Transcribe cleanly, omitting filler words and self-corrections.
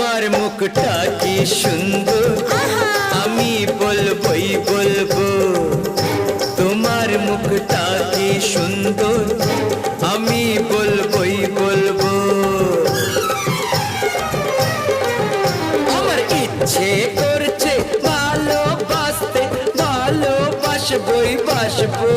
তোমার মুখটা কি সুন্দর, আমি বলবই বলবো। তোমার মুখটা কি সুন্দর, আমি বলবই বলবো। আমার ইচ্ছে করছে ভালোবাসতে, ভালোবাসবই বাসবো।